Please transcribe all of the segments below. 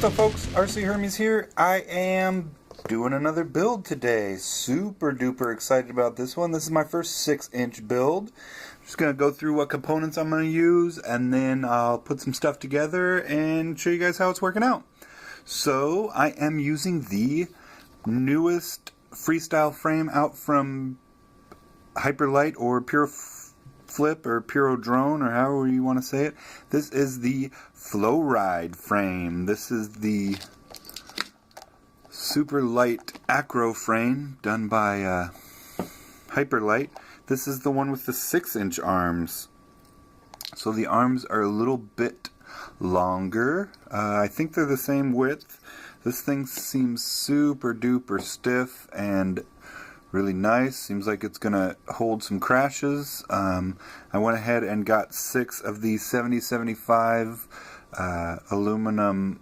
What's up, folks? RC Hermes here. I am doing another build today. Super duper excited about this one. This is my first 6-inch build. I'm just going to go through what components I'm going to use, and then I'll put some stuff together and show you guys how it's working out. So I am using the newest freestyle frame out from Hyperlite or Pure Flip or Puro Drone, or however you want to say it. This is the Flowride frame. This is the super light acro frame done by Hyperlite. This is the one with the 6-inch arms. So the arms are a little bit longer. I think they're the same width. This thing seems super duper stiff and really nice. Seems like it's gonna hold some crashes. I went ahead and got 6 of the 7075 aluminum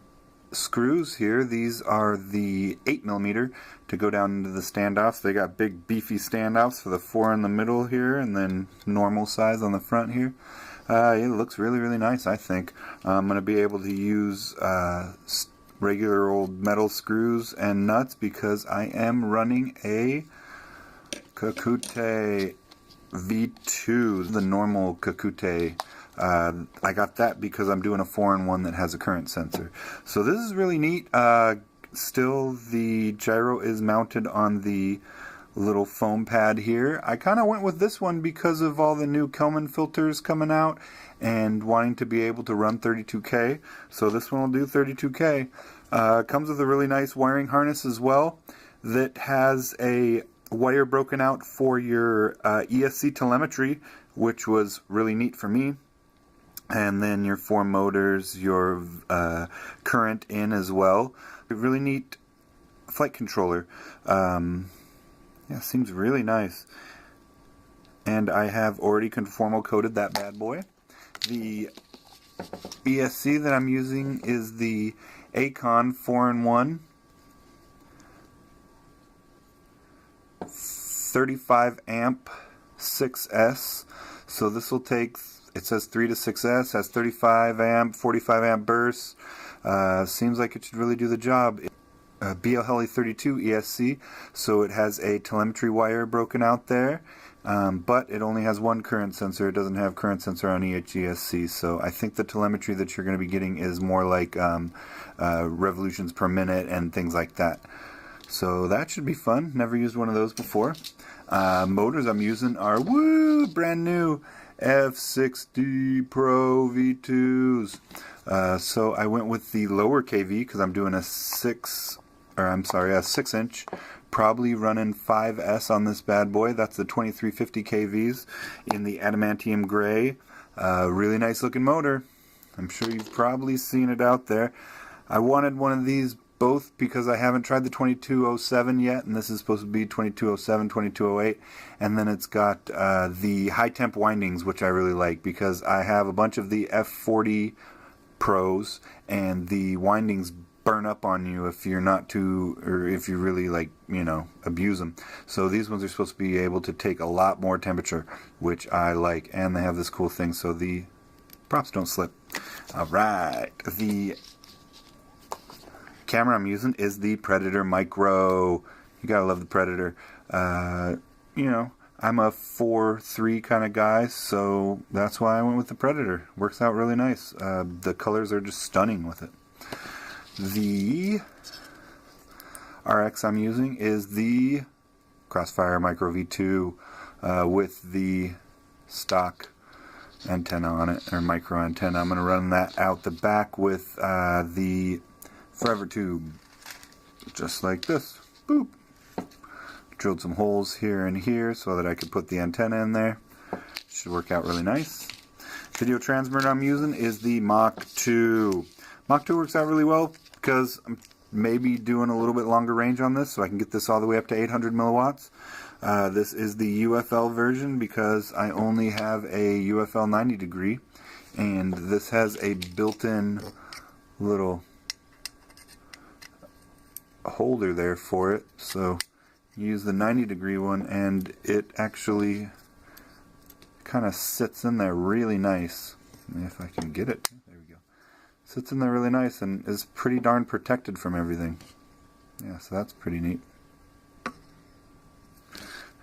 screws here. These are the 8mm to go down into the standoffs. They got big beefy standoffs for the 4 in the middle here, and then normal size on the front here. It looks really nice, I think. I'm gonna be able to use regular old metal screws and nuts because I am running a Kakute V2, the normal Kakute. I got that because I'm doing a 4-in-1 that has a current sensor. So this is really neat. Still, the gyro is mounted on the little foam pad here. I kind of went with this one because of all the new Kelman filters coming out and wanting to be able to run 32K. So this one will do 32K. Comes with a really nice wiring harness as well that has a wire broken out for your ESC telemetry, which was really neat for me. And then your 4 motors, your current in as well. A really neat flight controller. Yeah, seems really nice. And I have already conformal coated that bad boy. The ESC that I'm using is the Aikon 4-in-1 35 amp 6S. So this will take, it says 3 to 6S, has 35 amp, 45 amp bursts. Seems like it should really do the job. BL Heli 32 ESC, so it has a telemetry wire broken out there, but it only has one current sensor. It doesn't have current sensor on ESC, so I think the telemetry that you're going to be getting is more like revolutions per minute and things like that. So that should be fun. Never used one of those before. Motors I'm using are brand new F60 Pro V2s. So I went with the lower KV because I'm doing a 6-inch, probably running 5S on this bad boy. That's the 2350 KVs in the adamantium gray. Really nice looking motor. I'm sure you've probably seen it out there. I wanted one of these both because I haven't tried the 2207 yet, and this is supposed to be 2207, 2208, and then it's got the high temp windings, which I really like because I have a bunch of the F40 Pros, and the windings burn up on you if you're not too, or if you really abuse them. So these ones are supposed to be able to take a lot more temperature, which I like, and they have this cool thing so the props don't slip. Alright, the camera I'm using is the Predator Micro. You gotta love the Predator. I'm a 4.3 kind of guy, so that's why I went with the Predator. Works out really nice. The colors are just stunning with it. The RX I'm using is the Crossfire Micro V2 with the stock antenna on it, or micro antenna. I'm going to run that out the back with the Forever tube, just like this. Boop. Drilled some holes here and here so that I could put the antenna in there. Should work out really nice. Video transmitter I'm using is the Mach 2. Mach 2 works out really well because I'm maybe doing a little bit longer range on this, so I can get this all the way up to 800 milliwatts. This is the UFL version because I only have a UFL 90 degree, and this has a built-in little holder there for it, so use the 90 degree one and it actually kind of sits in there really nice. If I can get it, there we go. Sits in there really nice and is pretty darn protected from everything. Yeah, so that's pretty neat.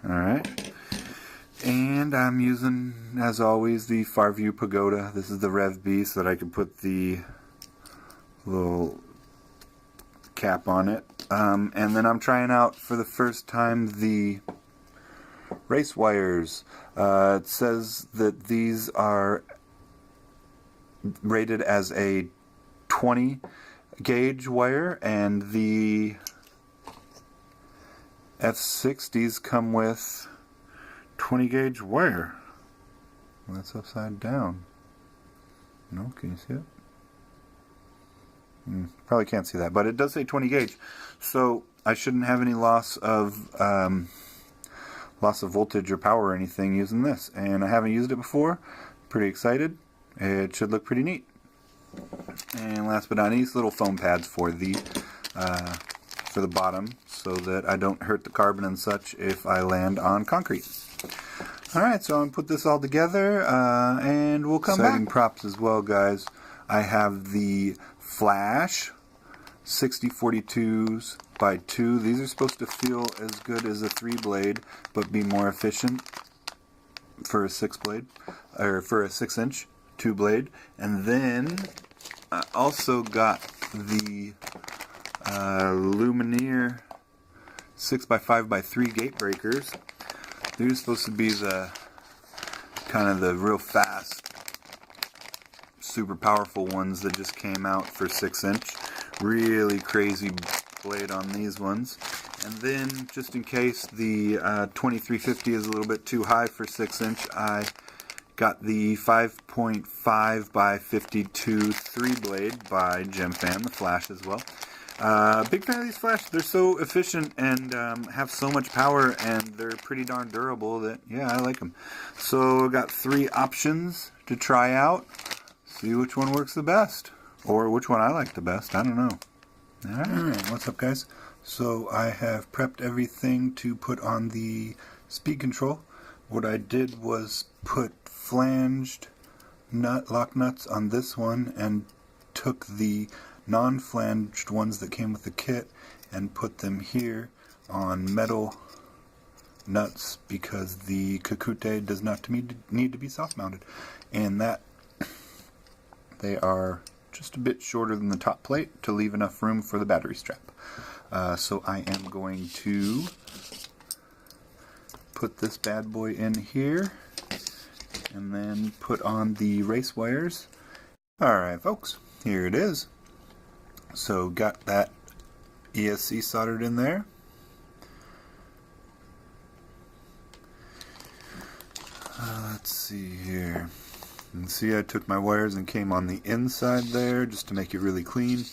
Alright. And I'm using, as always, the Farview Pagoda. This is the Rev B so that I can put the little cap on it. And then I'm trying out for the first time the race wires. It says that these are rated as a 20 gauge wire, and the F60s come with 20 gauge wire. Well, that's upside down. No, can you see it? Probably can't see that, but it does say 20 gauge, so I shouldn't have any loss of voltage or power or anything using this. And I haven't used it before. Pretty excited. It should look pretty neat. And last but not least, little foam pads for the bottom, so that I don't hurt the carbon and such if I land on concrete. Alright, so I'm going to put this all together, and we'll come back. Props as well, guys. I have the Flash 6042s by 2. These are supposed to feel as good as a 3-blade, but be more efficient for a 6-blade, or for a 6-inch 2-blade. And then I also got the Lumineer 6x5x3 gate breakers. They're supposed to be the kind of the real fast, super powerful ones that just came out for 6-inch. Really crazy blade on these ones. And then, just in case the 2350 is a little bit too high for 6-inch, I got the 5.5x52 3-blade by GemFan, the Flash as well. Big fan of these Flash. They're so efficient and have so much power, and they're pretty darn durable that, yeah, I like them. So I got 3 options to try out. See which one works the best, or which one I like the best. I don't know. Alright, what's up, guys? So I have prepped everything to put on the speed control. What I did was put flanged lock nuts on this one and took the non-flanged ones that came with the kit and put them here on metal nuts, because the Kakute does not need to be soft mounted, and that they are just a bit shorter than the top plate to leave enough room for the battery strap. So I am going to put this bad boy in here and then put on the race wires. Alright folks, here it is. So got that ESC soldered in there. Let's see here. And see, I took my wires and came on the inside there just to make it really clean.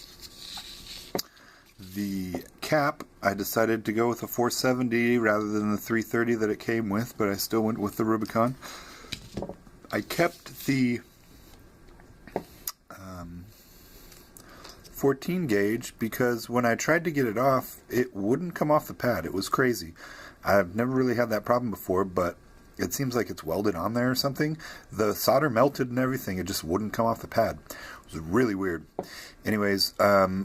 The cap, I decided to go with a 470 rather than the 330 that it came with, but I still went with the Rubicon. I kept the 14 gauge because when I tried to get it off, it wouldn't come off the pad. It was crazy. I've never really had that problem before, but it seems like it's welded on there or something. The solder melted and everything. It just wouldn't come off the pad. It was really weird. Anyways,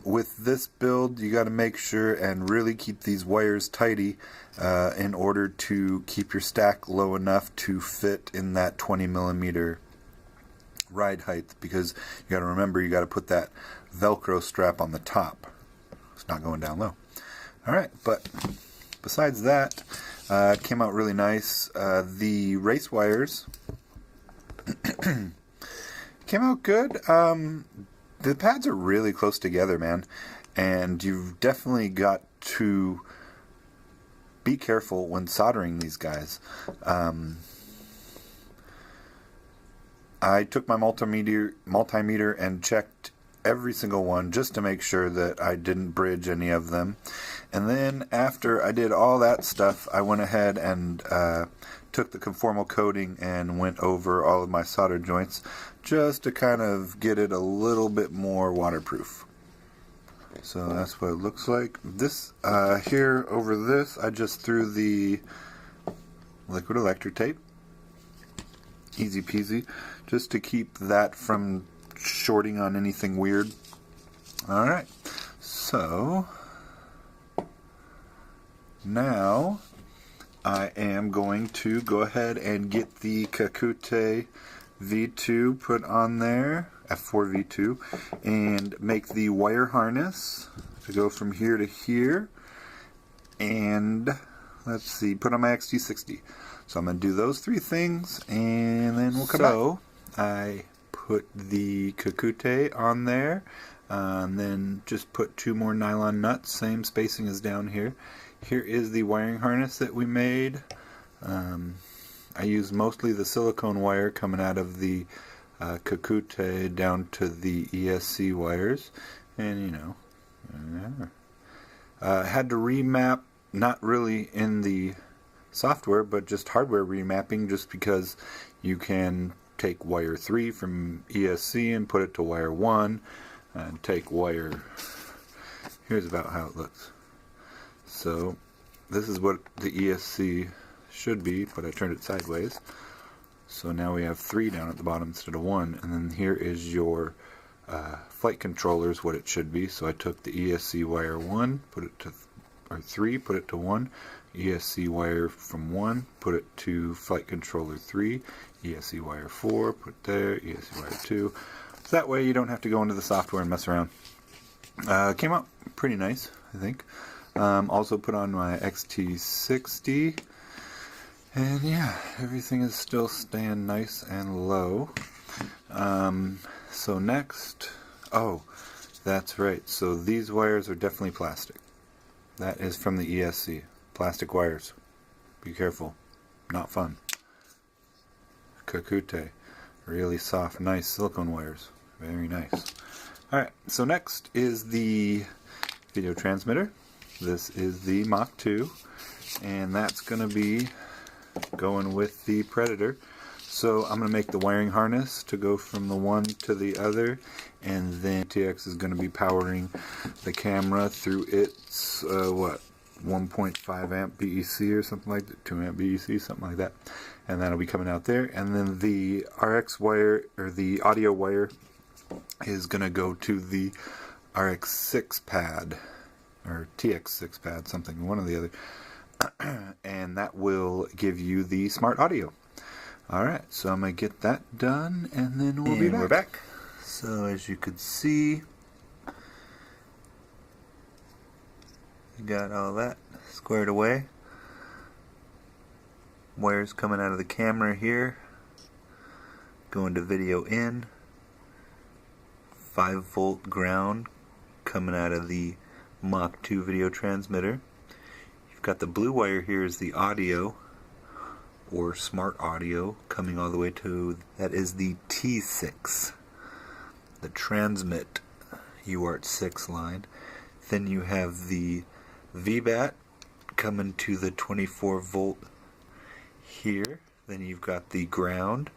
with this build, you got to make sure and really keep these wires tidy in order to keep your stack low enough to fit in that 20mm ride height, because you got to remember, you got to put that Velcro strap on the top. It's not going down low. Alright, but besides that, it came out really nice. The race wires came out good. The pads are really close together, man, and you've definitely got to be careful when soldering these guys. I took my multimeter and checked every single one just to make sure that I didn't bridge any of them. And then after I did all that stuff, I went ahead and took the conformal coating and went over all of my solder joints just to kind of get it a little bit more waterproof. So that's what it looks like. This here over this, I just threw the liquid electric tape. Easy peasy, just to keep that from shorting on anything weird. Alright, so now I am going to go ahead and get the Kakute V2 put on there, F4V2, and make the wire harness to go from here to here, and let's see, put on my X60. So I'm going to do those three things, and then we'll come back. So I put the Kakute on there, and then just put 2 more nylon nuts, same spacing as down here. Here is the wiring harness that we made. I used mostly the silicone wire coming out of the Kakute down to the ESC wires, and you know, had to remap, not really in the software, but just hardware remapping, just because you can take wire 3 from ESC and put it to wire 1, and take wire. Here's about how it looks. So this is what the ESC should be, but I turned it sideways. So now we have 3 down at the bottom instead of 1, and then here is your flight controllers, what it should be. So I took the ESC wire 1, put it to, or 3, put it to 1, ESC wire from 1, put it to flight controller 3, ESC wire 4, put there, ESC wire 2. So that way you don't have to go into the software and mess around. Came out pretty nice, I think. Also put on my XT60, and yeah, everything is still staying nice and low. So next, oh, that's right, so these wires are definitely plastic. That is from the ESC. Plastic wires. Be careful. Not fun. Kakute. Really soft, nice silicone wires. Very nice. Alright, so next is the video transmitter. This is the Mach 2, and that's going to be going with the Predator. So I'm going to make the wiring harness to go from the one to the other, and then TX is going to be powering the camera through its, 1.5 amp BEC or something like that, 2 amp BEC, something like that. And that'll be coming out there. And then the RX wire, or the audio wire, is going to go to the RX6 pad, or TX6 pad, something, one or the other. And that will give you the smart audio. Alright, so I'm going to get that done, and then we'll be back. We're back. So as you could see, got all that squared away. Wires coming out of the camera here, going to video in. 5-volt ground coming out of the Mach 2 video transmitter. You've got the blue wire here is the audio, or smart audio, coming all the way to, that is the T6, the transmit UART 6 line. Then you have the VBAT coming to the 24 volt here. Then you've got the ground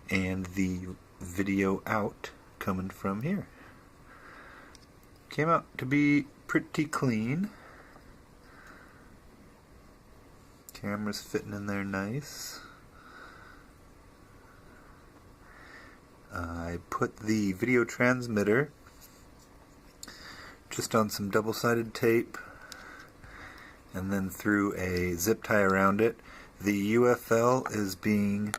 and the video out coming from here. Came out to be pretty clean. Camera's fitting in there nice. I put the video transmitter just on some double-sided tape, and then threw a zip tie around it. The UFL is being,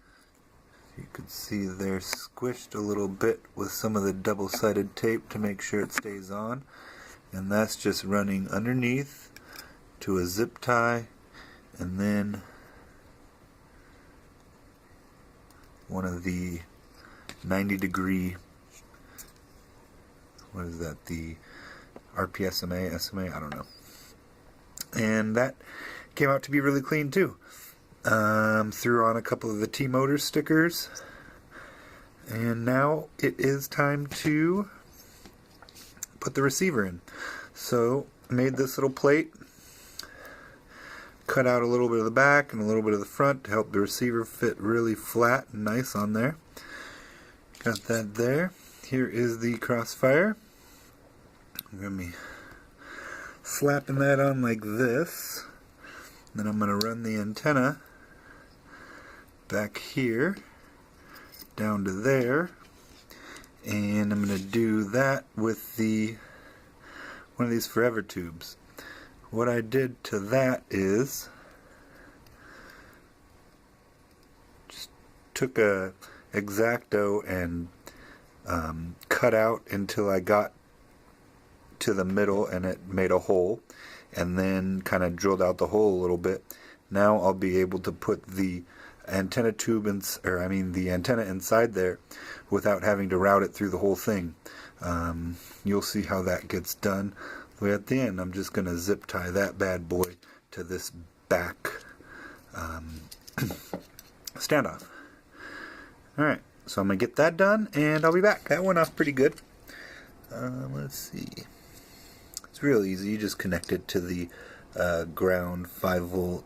you could see there, squished a little bit with some of the double-sided tape to make sure it stays on, and that's just running underneath to a zip tie, and then one of the 90-degree, what is that, the RPSMA, SMA, I don't know. And that came out to be really clean too. Threw on a couple of the T-Motor stickers, and now it is time to put the receiver in. So I made this little plate, cut out a little bit of the back and a little bit of the front to help the receiver fit really flat and nice on there. Got that there. Here is the crossfire. I'm going to be slapping that on like this. Then I'm going to run the antenna back here down to there, And I'm going to do that with one of these forever tubes. What I did to that is just took a X-Acto and cut out until I got to the middle and it made a hole, and then kind of drilled out the hole a little bit. Now I'll be able to put the antenna tube the antenna inside there without having to route it through the whole thing. You'll see how that gets done. At the end, I'm just going to zip tie that bad boy to this back standoff. Alright, so I'm going to get that done and I'll be back. That went off pretty good. Let's see. It's real easy. You just connect it to the ground 5-volt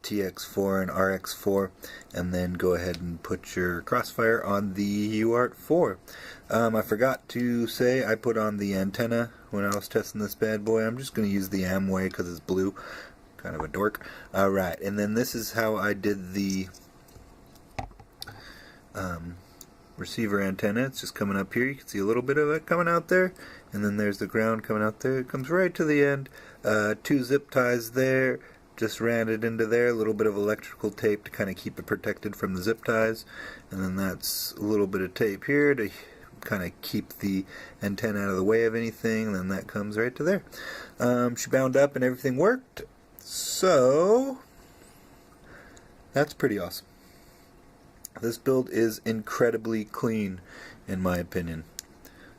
TX4 and RX4, and then go ahead and put your crossfire on the UART4. I forgot to say I put on the antenna when I was testing this bad boy. I'm just going to use the Amway because it's blue. Kind of a dork. Alright, and then this is how I did the receiver antenna. It's just coming up here. You can see a little bit of it coming out there, and then there's the ground coming out there. It comes right to the end. 2 zip ties there. Just ran it into there, a little bit of electrical tape to kind of keep it protected from the zip ties, and then that's a little bit of tape here to kind of keep the antenna out of the way of anything, and then that comes right to there. She bound up and everything worked, so that's pretty awesome. This build is incredibly clean in my opinion.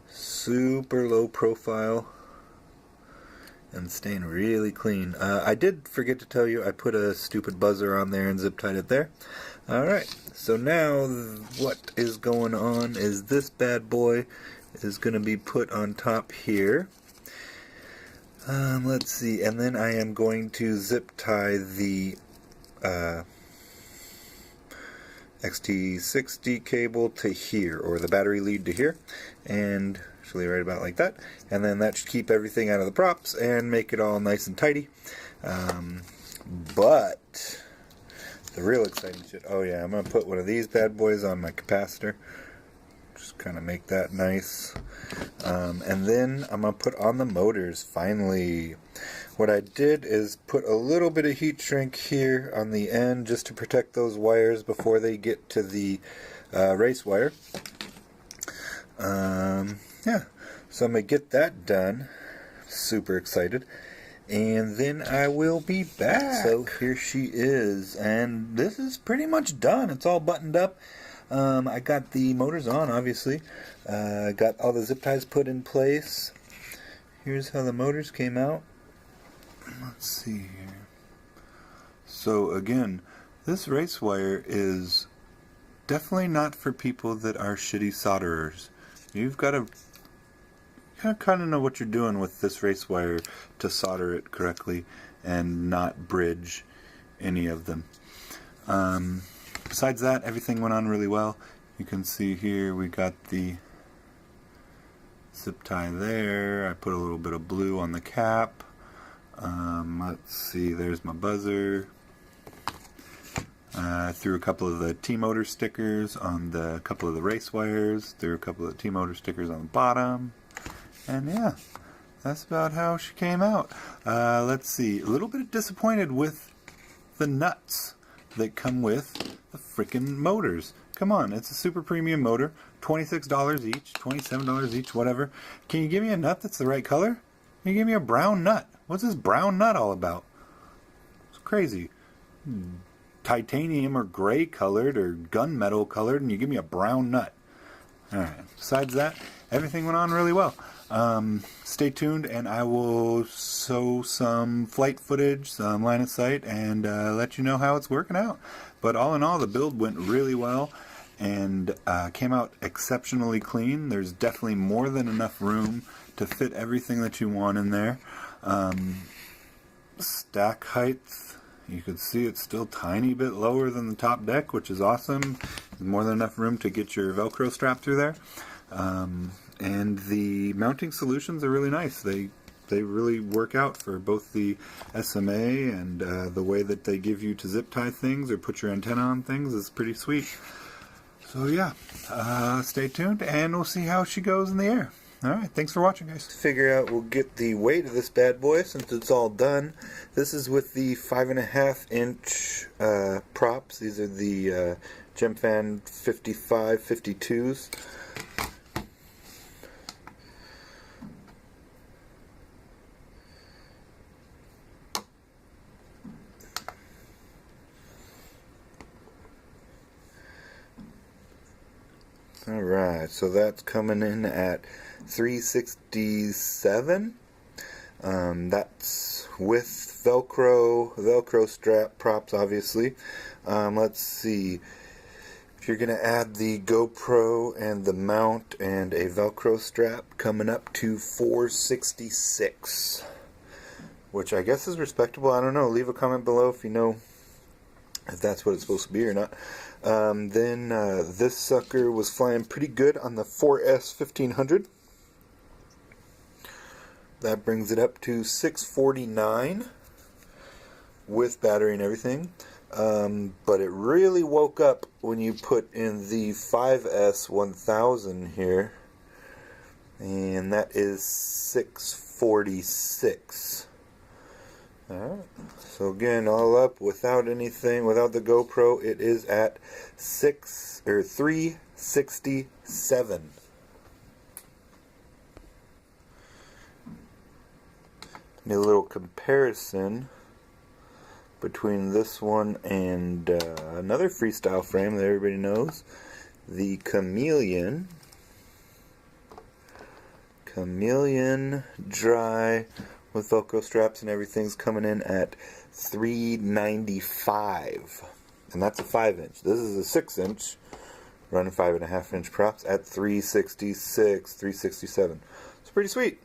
Super low profile and staying really clean. I did forget to tell you I put a stupid buzzer on there and zip tied it there. Alright, so now what is going on is this bad boy is going to be put on top here. Let's see, and then I am going to zip tie the XT60 cable to here, or the battery lead to here, and actually right about like that, and then that should keep everything out of the props and make it all nice and tidy. But the real exciting shit, oh yeah, I'm going to put one of these bad boys on my capacitor, just kind of make that nice, and then I'm going to put on the motors finally. What I did is put a little bit of heat shrink here on the end just to protect those wires before they get to the race wire. Yeah, so I'm going to get that done. Super excited. And then I will be back. So here she is, and this is pretty much done. It's all buttoned up. I got the motors on, obviously. Got all the zip ties put in place. Here's how the motors came out. Let's see here. So again, this race wire is definitely not for people that are shitty solderers. You've got to kind of know what you're doing with this race wire to solder it correctly and not bridge any of them. Besides that, everything went on really well. You can see here we got the zip tie there. I put a little bit of blue on the cap. Let's see, there's my buzzer. I threw a couple of the T-motor stickers on a couple of the race wires, threw a couple of T-motor stickers on the bottom, and yeah, that's about how she came out. Let's see, a little bit disappointed with the nuts that come with the freaking motors. Come on, it's a super premium motor, $26 each, $27 each, whatever. Can you give me a nut that's the right color? Can you give me a brown nut? What's this brown nut all about? It's crazy. Titanium or gray colored or gunmetal colored, and you give me a brown nut. Alright, besides that, everything went on really well. Stay tuned and I will show some flight footage, some line of sight, and let you know how it's working out. But all in all, the build went really well and came out exceptionally clean. There's definitely more than enough room to fit everything that you want in there. Stack height, you can see it's still tiny bit lower than the top deck, which is awesome. There's more than enough room to get your Velcro strap through there. And the mounting solutions are really nice. They really work out for both the SMA and the way that they give you to zip tie things or put your antenna on things is pretty sweet. So yeah, stay tuned, and we'll see how she goes in the air. Alright, thanks for watching, guys. Figure out, we'll get the weight of this bad boy since it's all done. This is with the 5.5 inch props. These are the Gemfan 55 52s. Alright, so that's coming in at 367. That's with Velcro strap props, obviously. Let's see. If you're going to add the GoPro and the mount and a Velcro strap, coming up to 466. Which I guess is respectable. I don't know. Leave a comment below if you know if that's what it's supposed to be or not. Then this sucker was flying pretty good on the 4S 1500. That brings it up to 649 with battery and everything. But it really woke up when you put in the 5S 1000 here. And that is 646. Alright, so again, all up without anything, without the GoPro, it is at 367. Need a little comparison between this one and another freestyle frame that everybody knows, the Chameleon Dry with Velcro straps and everything's coming in at 395, and that's a 5 inch. This is a 6 inch running 5.5 inch props at 366, 367. It's pretty sweet.